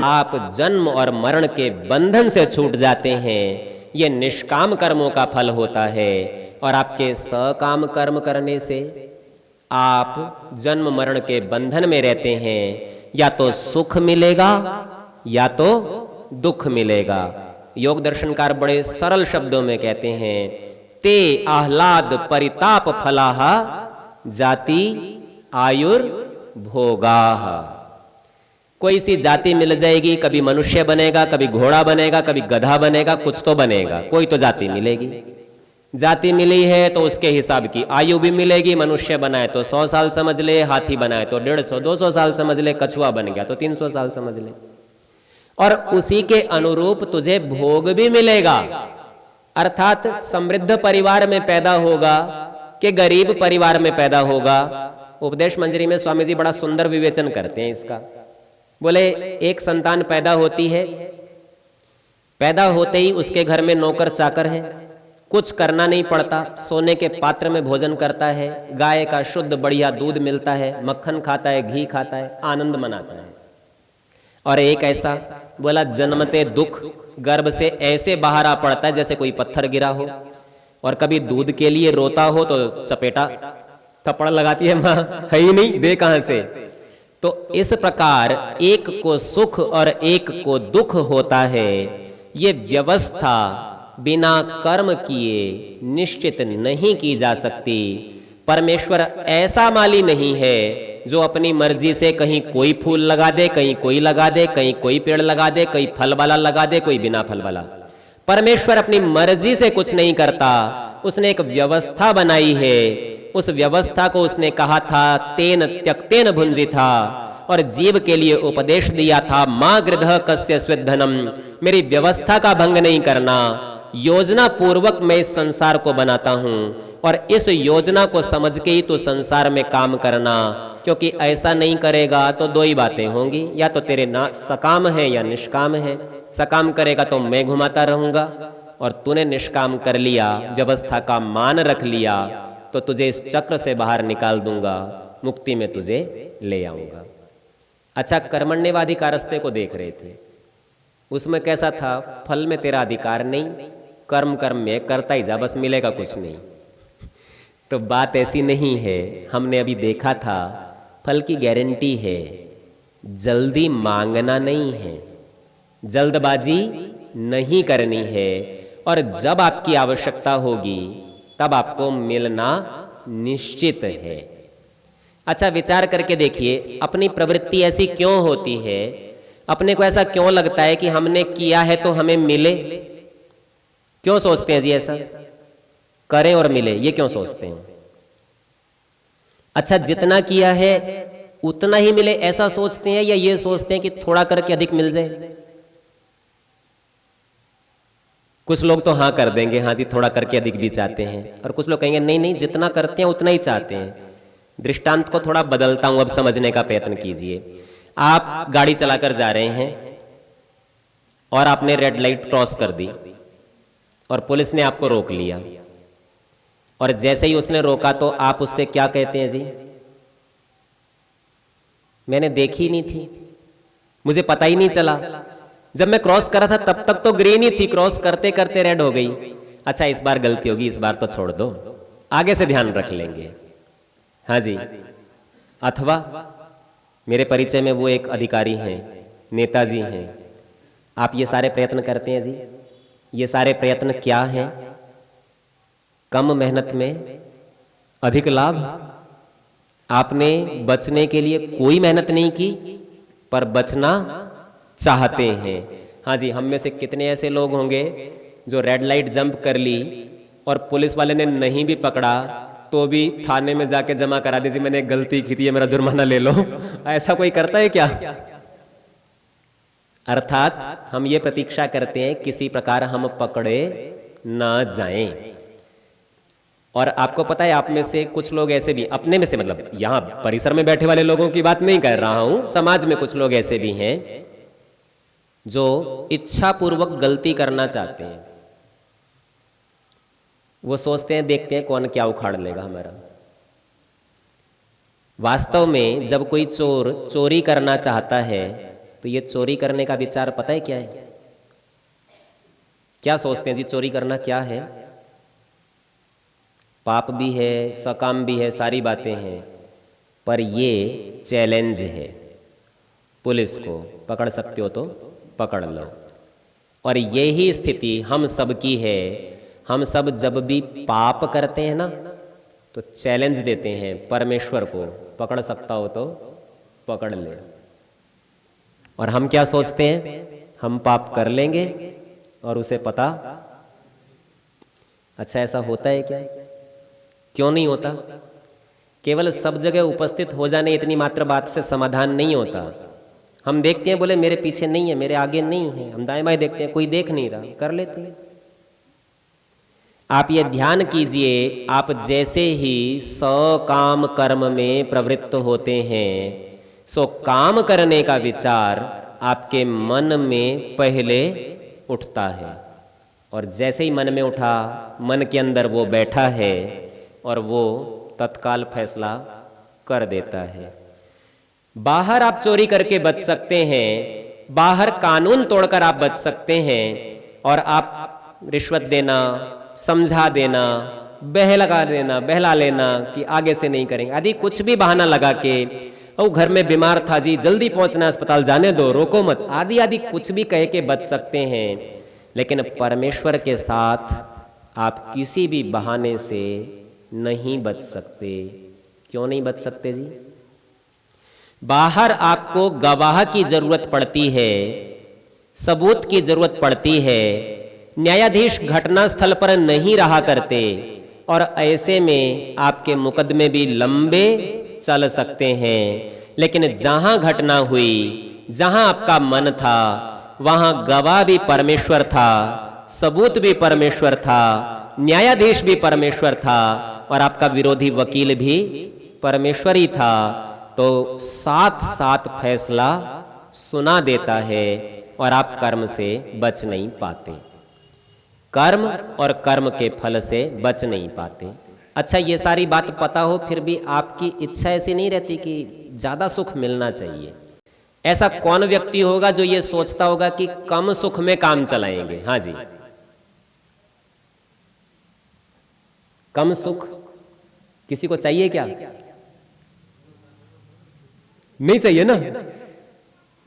आप जन्म और मरण के बंधन से छूट जाते हैं। ये निष्काम कर्मों का फल होता है। और आपके सकाम कर्म करने से आप जन्म मरण के बंधन में रहते हैं। या तो सुख मिलेगा या तो दुख मिलेगा। योग दर्शनकार बड़े सरल शब्दों में कहते हैं, ते आह्लाद परिताप फलाह जाति आयुर्भोगाः। कोई सी जाति मिल जाएगी, कभी मनुष्य बनेगा, कभी घोड़ा बनेगा, कभी गधा बनेगा, कुछ तो बनेगा, कोई तो जाति मिलेगी। जाति मिली है तो उसके हिसाब की आयु भी मिलेगी। मनुष्य बनाए तो 100 साल समझ ले, हाथी बनाए तो 150 200 साल समझ ले, कछुआ बन गया तो 300 साल समझ ले। और उसी के अनुरूप तुझे भोग भी मिलेगा। अर्थात समृद्ध परिवार में पैदा होगा कि गरीब परिवार में पैदा होगा। उपदेश मंजरी में स्वामी जी बड़ा सुंदर विवेचन करते हैं इसका। बोले एक संतान पैदा होती है, पैदा होते ही उसके घर में नौकर चाकर है, कुछ करना नहीं पड़ता, सोने के पात्र में भोजन करता है, गाय का शुद्ध बढ़िया दूध मिलता है, मक्खन खाता है, घी खाता है, आनंद मनाता है। और एक ऐसा बोला जन्मते दुख गर्भ से ऐसे बाहर आ पड़ता है जैसे कोई पत्थर गिरा हो। और कभी दूध के लिए रोता हो तो चपेटा थप्पड़ लगाती है मां, है ही नहीं, दे कहां से। तो इस प्रकार एक को सुख और एक को दुख होता है। ये व्यवस्था बिना कर्म किए निश्चित नहीं की जा सकती। परमेश्वर ऐसा माली नहीं है जो अपनी मर्जी से कहीं कोई फूल लगा दे, कहीं कोई लगा दे, कहीं कोई पेड़ लगा दे, कहीं फल वाला लगा दे, कोई बिना फल वाला। परमेश्वर अपनी मर्जी से कुछ नहीं करता। उसने एक व्यवस्था बनाई है। उस व्यवस्था को उसने कहा था तेन त्यक्तेन भुंजिथा, और जीव के लिए उपदेश दिया था मां गृधः कस्य स्विद्धनम। मेरी व्यवस्था का भंग नहीं करना। योजना पूर्वक मैं इस संसार को बनाता हूं और इस योजना को समझ के ही तो संसार में काम करना। क्योंकि ऐसा नहीं करेगा तो दो ही बातें होंगी, या तो तेरे ना सकाम है या निष्काम है। सकाम करेगा तो मैं घुमाता रहूंगा, और तूने निष्काम कर लिया, व्यवस्था का मान रख लिया, तो तुझे इस चक्र से बाहर निकाल दूंगा, मुक्ति में तुझे ले आऊंगा। अच्छा, कर्मण्यवाधिकारस्ते को देख रहे थे, उसमें कैसा था, फल में तेरा अधिकार नहीं, कर्म कर्म में करता ही जा, बस मिलेगा कुछ नहीं। तो बात ऐसी नहीं है। हमने अभी देखा था फल की गारंटी है, जल्दी मांगना नहीं है, जल्दबाजी नहीं करनी है, और जब आपकी आवश्यकता होगी तब आपको मिलना निश्चित है। अच्छा, विचार करके देखिए, अपनी प्रवृत्ति ऐसी क्यों होती है? अपने को ऐसा क्यों लगता है कि हमने किया है तो हमें मिले? क्यों सोचते हैं जी ऐसा, करें और मिले, ये क्यों सोचते हैं? अच्छा, जितना किया है उतना ही मिले ऐसा सोचते हैं, या ये सोचते हैं कि थोड़ा करके अधिक मिल जाए? कुछ लोग तो हाँ कर देंगे, हाँ जी थोड़ा करके अधिक भी चाहते हैं, और कुछ लोग कहेंगे नहीं नहीं, जितना करते हैं उतना ही चाहते हैं। दृष्टांत को थोड़ा बदलता हूं, अब समझने का प्रयत्न कीजिए। आप गाड़ी चलाकर जा रहे हैं और आपने रेड लाइट क्रॉस कर दी और पुलिस ने आपको रोक लिया, और जैसे ही उसने रोका तो आप उससे क्या कहते हैं जी? मैंने देखी नहीं थी, मुझे पता ही नहीं चला, जब मैं क्रॉस कर रहा था तब तक तो ग्रीन ही थी, क्रॉस करते करते रेड हो गई। अच्छा, इस बार गलती होगी, इस बार तो छोड़ दो, आगे से ध्यान रख लेंगे। हाँ जी। अथवा मेरे परिचय में वो एक अधिकारी हैं, नेताजी हैं, आप ये सारे प्रयत्न करते हैं जी, ये सारे प्रयत्न क्या है? कम मेहनत में अधिक लाभ। आपने बचने के लिए कोई मेहनत नहीं की, पर बचना चाहते हैं। हाँ जी, हम में से कितने ऐसे लोग होंगे जो रेड लाइट जंप कर ली और पुलिस वाले ने नहीं भी पकड़ा तो भी थाने में जाके जमा करा दीजिए, मैंने गलती की थी, मेरा जुर्माना ले लो। ऐसा कोई करता है क्या? अर्थात हम ये प्रतीक्षा करते हैं किसी प्रकार हम पकड़े ना जाएं। और आपको पता है, आप में से कुछ लोग ऐसे भी, अपने में से मतलब यहां परिसर में बैठे वाले लोगों की बात नहीं कर रहा हूं, समाज में कुछ लोग ऐसे भी हैं जो इच्छा पूर्वक गलती करना चाहते हैं। वो सोचते हैं देखते हैं कौन क्या उखाड़ लेगा हमारा। वास्तव में जब कोई चोर चोरी करना चाहता है तो ये चोरी करने का विचार पता है क्या है? क्या सोचते हैं जी, चोरी करना क्या है? पाप भी है, सकाम भी है, सारी बातें हैं, पर ये चैलेंज है। पुलिस को पकड़ सकते हो तो पकड़ लो। और यही स्थिति हम सब की है। हम सब जब भी पाप करते हैं ना, तो चैलेंज देते हैं परमेश्वर को, पकड़ सकता हो तो पकड़ ले। और हम क्या सोचते हैं, हम पाप कर लेंगे और उसे पता। अच्छा, ऐसा होता है क्या? क्यों नहीं होता? केवल सब जगह उपस्थित हो जाने इतनी मात्र बात से समाधान नहीं होता। हम देखते हैं, बोले मेरे पीछे नहीं है, मेरे आगे नहीं है, हम दाएं बाएं देखते हैं, कोई देख नहीं रहा, कर लेते हैं। आप ये ध्यान कीजिए, आप जैसे ही सकाम कर्म में प्रवृत्त होते हैं, सो काम करने का विचार आपके मन में पहले उठता है। और जैसे ही मन में उठा, मन के अंदर वो बैठा है और वो तत्काल फैसला कर देता है। बाहर आप चोरी करके बच सकते हैं, बाहर कानून तोड़कर आप बच सकते हैं, और आप रिश्वत देना, समझा देना, बहला लेना कि आगे से नहीं करेंगे आदि कुछ भी बहाना लगा के, और घर में बीमार था जी, जल्दी पहुंचना अस्पताल, जाने दो, रोको मत, आदि आदि कुछ भी कह के बच सकते हैं। लेकिन परमेश्वर के साथ आप किसी भी बहाने से नहीं बच सकते। क्यों नहीं बच सकते जी? बाहर आपको गवाह की जरूरत पड़ती है, सबूत की जरूरत पड़ती है, न्यायाधीश घटना स्थल पर नहीं रहा करते, और ऐसे में आपके मुकदमे भी लंबे चल सकते हैं। लेकिन जहां घटना हुई, जहां आपका मन था, वहां गवाह भी परमेश्वर था, सबूत भी परमेश्वर था, न्यायाधीश भी परमेश्वर था, और आपका विरोधी वकील भी परमेश्वर ही था। तो साथ साथ फैसला सुना देता है और आप कर्म से बच नहीं पाते, कर्म और कर्म के फल से बच नहीं पाते। अच्छा, ये सारी बात पता हो फिर भी आपकी इच्छा ऐसी नहीं रहती कि ज्यादा सुख मिलना चाहिए। ऐसा कौन व्यक्ति होगा जो ये सोचता होगा कि कम सुख में काम चलाएंगे? हाँ जी, कम सुख किसी को चाहिए क्या? नहीं चाहिए ना।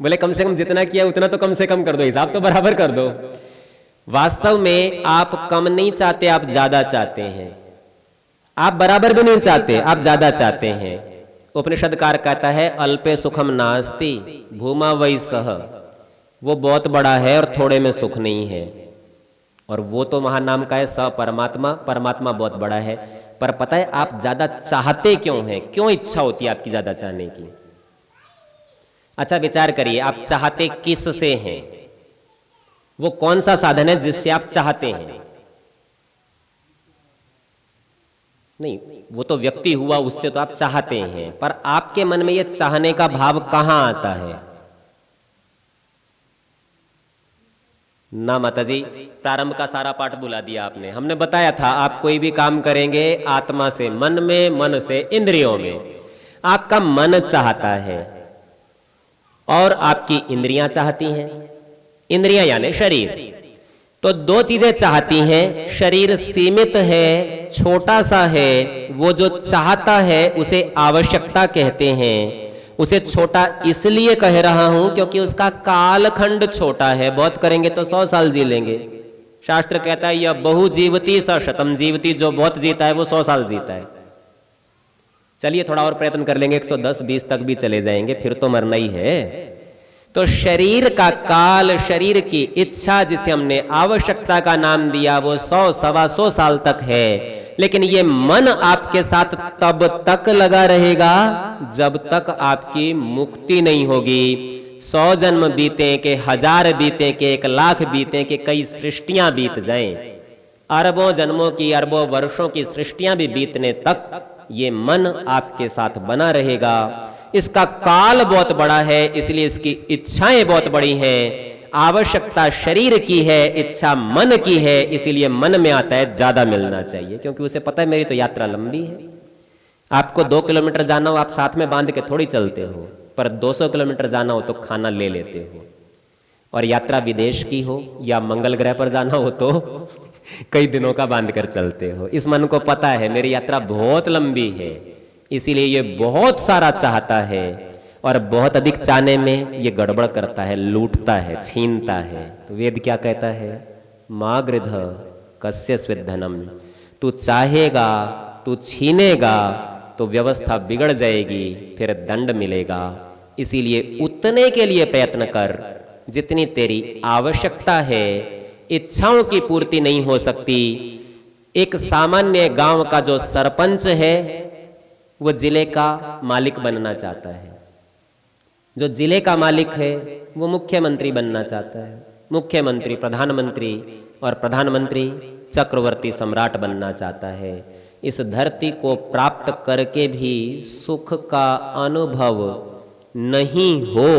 बोले कम से कम जितना किया उतना तो कम से कम कर दो, हिसाब तो बराबर कर दो। वास्तव में आप कम नहीं चाहते, आप ज्यादा चाहते हैं। आप बराबर भी नहीं चाहते, आप ज्यादा चाहते हैं। उपनिषदकार कहता है अल्पे सुखम नास्ति भूमा वै सह, वो बहुत बड़ा है और थोड़े में सुख नहीं है। और वो तो महानाम का है स परमात्मा, परमात्मा बहुत बड़ा है। पर पता है आप ज्यादा चाहते क्यों हैं? क्यों इच्छा होती है आपकी ज्यादा चाहने की? अच्छा विचार करिए, आप चाहते किस से हैं? वो कौन सा साधन है जिससे आप चाहते हैं? नहीं, वो तो व्यक्ति हुआ, उससे तो आप चाहते हैं, पर आपके मन में ये चाहने का भाव कहां आता है? ना माताजी, प्रारंभ का सारा पाठ बुला दिया आपने। हमने बताया था आप कोई भी काम करेंगे आत्मा से, मन में, मन से इंद्रियों में। आपका मन चाहता है और आपकी इंद्रियां चाहती हैं। इंद्रियां यानी शरीर। तो दो चीजें चाहती हैं। शरीर सीमित है, छोटा सा है। वो जो चाहता है उसे आवश्यकता कहते हैं। उसे छोटा इसलिए कह रहा हूं क्योंकि उसका कालखंड छोटा है। बहुत करेंगे तो 100 साल जी लेंगे। शास्त्र कहता है यह बहु जीवती स शतम जीवती, जो बहुत जीता है वो 100 साल जीता है। चलिए थोड़ा और प्रयत्न कर लेंगे, 110-20 तक भी चले जाएंगे, फिर तो मरना ही है। तो शरीर का काल, शरीर की इच्छा जिसे हमने आवश्यकता का नाम दिया, वो 100-125 साल तक है। लेकिन ये मन आपके साथ तब तक लगा रहेगा जब तक आपकी मुक्ति नहीं होगी। 100 जन्म बीते के, 1000 बीते के, 1 लाख बीते के, कई सृष्टियां बीत जाएं, अरबों जन्मों की, अरबों वर्षों की सृष्टियां भी बीतने तक ये मन आपके साथ बना रहेगा। इसका काल बहुत बड़ा है, इसलिए इसकी इच्छाएं बहुत बड़ी हैं। आवश्यकता शरीर की है, इच्छा मन की है, इसीलिए मन में आता है ज्यादा मिलना चाहिए, क्योंकि उसे पता है मेरी तो यात्रा लंबी है। आपको 2 किलोमीटर जाना हो, आप साथ में बांध के थोड़ी चलते हो। पर 200 किलोमीटर जाना हो तो खाना ले लेते हो, और यात्रा विदेश की हो या मंगल ग्रह पर जाना हो तो कई दिनों का बांध कर चलते हो। इस मन को पता है मेरी यात्रा बहुत लंबी है, इसीलिए ये बहुत सारा चाहता है, और बहुत अधिक चाहने में ये गड़बड़ करता है, लूटता है, छीनता है। तो वेद क्या कहता है? मा गृध कस्य स्विद्धनम, तू चाहेगा, तू छीनेगा तो व्यवस्था बिगड़ जाएगी, फिर दंड मिलेगा। इसीलिए उतने के लिए प्रयत्न कर जितनी तेरी आवश्यकता है। इच्छाओं की पूर्ति नहीं हो सकती। एक सामान्य गांव का जो सरपंच है वो जिले का मालिक बनना चाहता है, जो जिले का मालिक है वो मुख्यमंत्री बनना चाहता है, मुख्यमंत्री प्रधानमंत्री, और प्रधानमंत्री चक्रवर्ती सम्राट बनना चाहता है। इस धरती को प्राप्त करके भी सुख का अनुभव नहीं हो,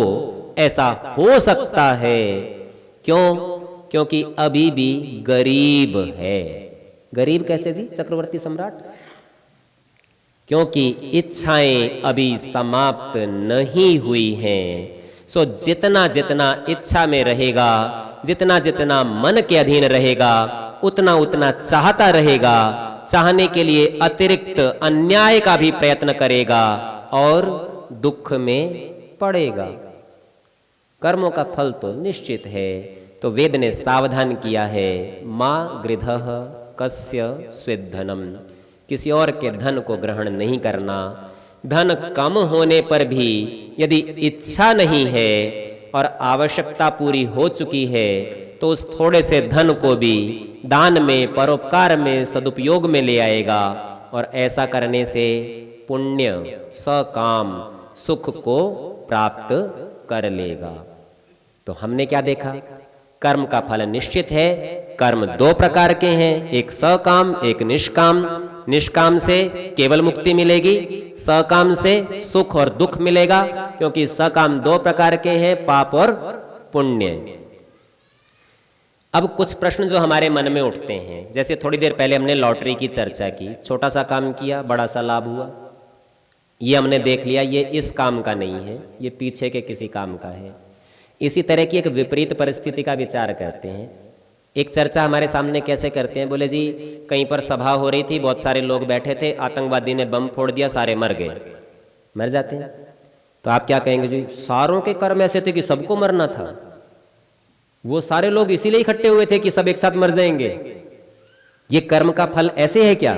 ऐसा हो सकता है। क्यों? क्योंकि अभी भी गरीब है। गरीब कैसे जी चक्रवर्ती सम्राट? क्योंकि इच्छाएं अभी समाप्त नहीं हुई हैं। सो जितना जितना इच्छा में रहेगा, जितना जितना मन के अधीन रहेगा, उतना उतना चाहता रहेगा, चाहने के लिए अतिरिक्त अन्याय का भी प्रयत्न करेगा और दुख में पड़ेगा। कर्मों का फल तो निश्चित है। तो वेद ने सावधान किया है, मां गृधः कस्य स्विद्धनम, किसी और के धन को ग्रहण नहीं करना। धन कम होने पर भी यदि इच्छा नहीं है और आवश्यकता पूरी हो चुकी है तो उस थोड़े से धन को भी दान में, परोपकार में, सदुपयोग में ले आएगा, और ऐसा करने से पुण्य, सकाम सुख को प्राप्त कर लेगा। तो हमने क्या देखा? कर्म का फल निश्चित है। कर्म दो प्रकार के हैं, एक सकाम, एक निष्काम। निष्काम से केवल मुक्ति मिलेगी, सकाम से सुख और दुख मिलेगा, क्योंकि सकाम दो प्रकार के हैं, पाप और पुण्य। अब कुछ प्रश्न जो हमारे मन में उठते हैं, जैसे थोड़ी देर पहले हमने लॉटरी की चर्चा की, छोटा सा काम किया, बड़ा सा लाभ हुआ, ये हमने देख लिया, ये इस काम का नहीं है, ये पीछे के किसी काम का है। इसी तरह की एक विपरीत परिस्थिति का विचार करते हैं। एक चर्चा हमारे सामने कैसे करते हैं? बोले जी कहीं पर सभा हो रही थी, बहुत सारे लोग बैठे थे, आतंकवादी ने बम फोड़ दिया, सारे मर गए। मर जाते हैं तो आप क्या कहेंगे? जी सारों के कर्म ऐसे थे कि सबको मरना था, वो सारे लोग इसीलिए इकट्ठे हुए थे कि सब एक साथ मर जाएंगे। ये कर्म का फल ऐसे है क्या?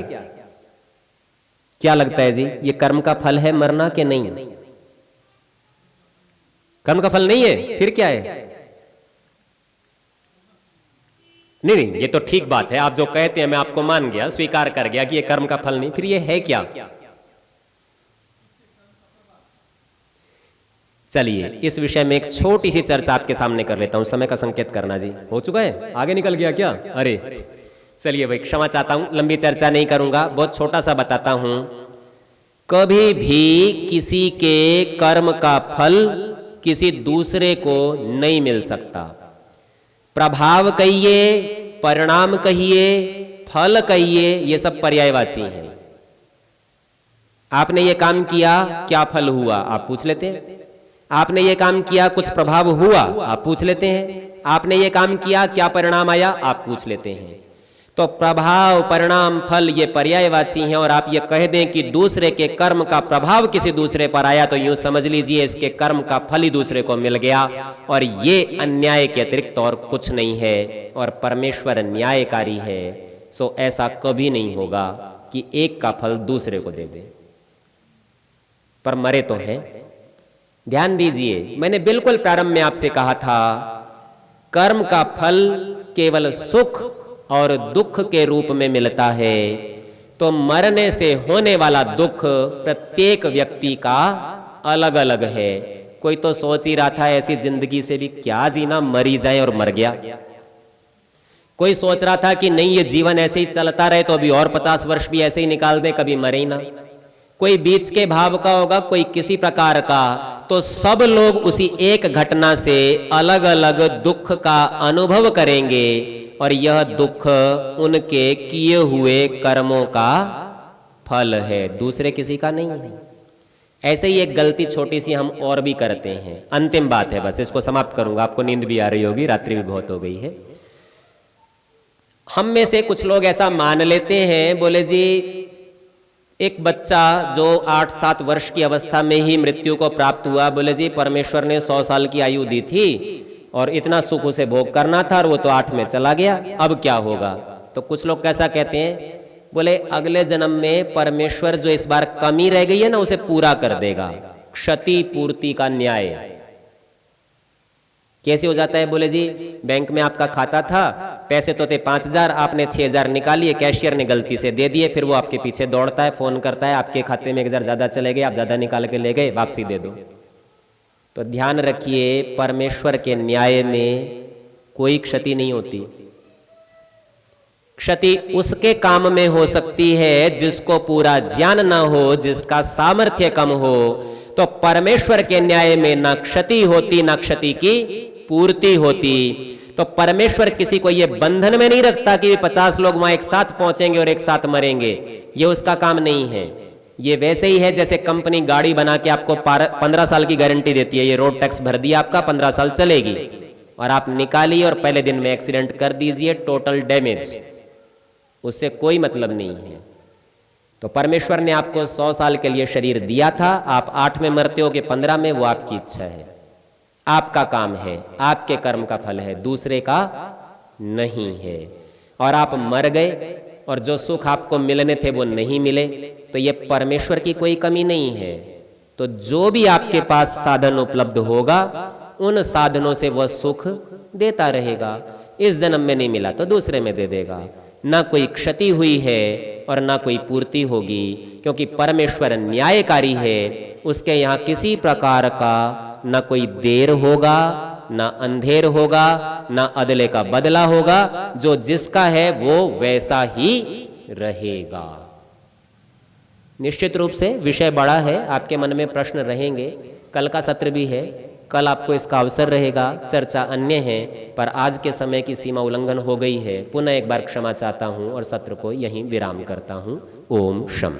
क्या लगता है जी, ये कर्म का फल है मरना कि नहीं? कर्म का फल नहीं है, फिर क्या है? नहीं नहीं, ये तो ठीक बात है, आप जो कहते हैं मैं आपको मान गया, स्वीकार कर गया कि ये कर्म का फल नहीं, फिर ये है क्या? चलिए इस विषय में एक छोटी सी चर्चा आपके सामने कर लेता हूं। समय का संकेत करना जी। हो चुका है? आगे निकल गया क्या? अरे चलिए भाई, क्षमा चाहता हूं, लंबी चर्चा नहीं करूंगा, बहुत छोटा सा बताता हूं। कभी भी किसी के कर्म का फल किसी दूसरे को नहीं मिल सकता। प्रभाव कहिए, परिणाम कहिए, फल कहिए, ये सब पर्यायवाची हैं। आपने ये काम किया, क्या फल हुआ आप पूछ लेते हैं। आपने ये काम किया, कुछ प्रभाव हुआ, आप पूछ लेते हैं। आपने ये काम किया, क्या परिणाम आया, आप पूछ लेते हैं। तो प्रभाव, परिणाम, फल ये पर्यायवाची हैं। और आप ये कह दें कि दूसरे के कर्म का प्रभाव किसी दूसरे पर आया, तो यूं समझ लीजिए इसके कर्म का फल ही दूसरे को मिल गया, और ये अन्याय के अतिरिक्त और कुछ नहीं है, और परमेश्वर न्यायकारी है। सो ऐसा कभी नहीं होगा कि एक का फल दूसरे को दे दे। पर मरे तो हैं। ध्यान दीजिए, मैंने बिल्कुल प्रारंभ में आपसे कहा था, कर्म का फल केवल सुख और दुख के रूप में मिलता है। तो मरने से होने वाला दुख प्रत्येक व्यक्ति का अलग अलग है। कोई तो सोच ही रहा था ऐसी जिंदगी से भी क्या जीना, मरी जाए, और मर गया। कोई सोच रहा था कि नहीं ये जीवन ऐसे ही चलता रहे तो अभी और 50 वर्ष भी ऐसे ही निकाल दे, कभी मरे ही ना। कोई बीच के भाव का होगा, कोई किसी प्रकार का। तो सब लोग उसी एक घटना से अलग अलग दुख का अनुभव करेंगे, और यह दुख उनके किए हुए कर्मों का फल है, दूसरे किसी का नहीं है। ऐसे ही एक गलती छोटी सी हम और भी करते हैं। अंतिम बात है, बस इसको समाप्त करूंगा, आपको नींद भी आ रही होगी, रात्रि भी बहुत हो गई है। हम में से कुछ लोग ऐसा मान लेते हैं, बोले जी एक बच्चा जो 8-7 वर्ष की अवस्था में ही मृत्यु को प्राप्त हुआ, बोले जी परमेश्वर ने 100 साल की आयु दी थी और इतना सुख उसे भोग करना था और वो तो 8 में चला गया, अब क्या होगा? तो कुछ लोग कैसा कहते हैं, बोले अगले जन्म में परमेश्वर जो इस बार कमी रह गई है ना उसे पूरा कर देगा। क्षति पूर्ति का न्याय कैसे हो जाता है? बोले जी बैंक में आपका खाता था, पैसे तो थे 5,000, आपने 6,000 निकालिए, कैशियर ने गलती से दे दिए, फिर वो आपके पीछे दौड़ता है, फोन करता है, आपके खाते में 1,000 ज्यादा चले गए, आप ज्यादा निकाल के ले गए, वापसी दे दो। तो ध्यान रखिए, परमेश्वर के न्याय में कोई क्षति नहीं होती। क्षति उसके काम में हो सकती है जिसको पूरा ज्ञान ना हो, जिसका सामर्थ्य कम हो। तो परमेश्वर के न्याय में ना क्षति होती ना क्षति की पूर्ति होती। तो परमेश्वर किसी को यह बंधन में नहीं रखता कि 50 लोग वहां एक साथ पहुंचेंगे और एक साथ मरेंगे, ये उसका काम नहीं है। ये वैसे ही है जैसे कंपनी गाड़ी बना के आपको 15 साल की गारंटी देती है, ये रोड टैक्स भर दिया आपका, 15 साल चलेगी, और आप निकालिए और पहले दिन में एक्सीडेंट कर दीजिए, टोटल डैमेज, उससे कोई मतलब नहीं है। तो परमेश्वर ने आपको 100 साल के लिए शरीर दिया था, आप 8 में मरते हो कि 15 में, वो आपकी इच्छा है, आपका काम है, आपके कर्म का फल है, दूसरे का नहीं है। और आप मर गए और जो सुख आपको मिलने थे वो नहीं मिले, तो ये परमेश्वर की कोई कमी नहीं है। तो जो भी आपके पास साधन उपलब्ध होगा उन साधनों से वह सुख देता रहेगा। इस जन्म में नहीं मिला तो दूसरे में दे देगा। ना कोई क्षति हुई है और ना कोई पूर्ति होगी, क्योंकि परमेश्वर न्यायकारी है। उसके यहाँ किसी प्रकार का ना कोई देर होगा, ना अंधेर होगा, ना अदले का बदला होगा। जो जिसका है वो वैसा ही रहेगा। निश्चित रूप से विषय बड़ा है, आपके मन में प्रश्न रहेंगे, कल का सत्र भी है, कल आपको इसका अवसर रहेगा, चर्चा अन्य है, पर आज के समय की सीमा उल्लंघन हो गई है। पुनः एक बार क्षमा चाहता हूं और सत्र को यहीं विराम करता हूं। ओम शम।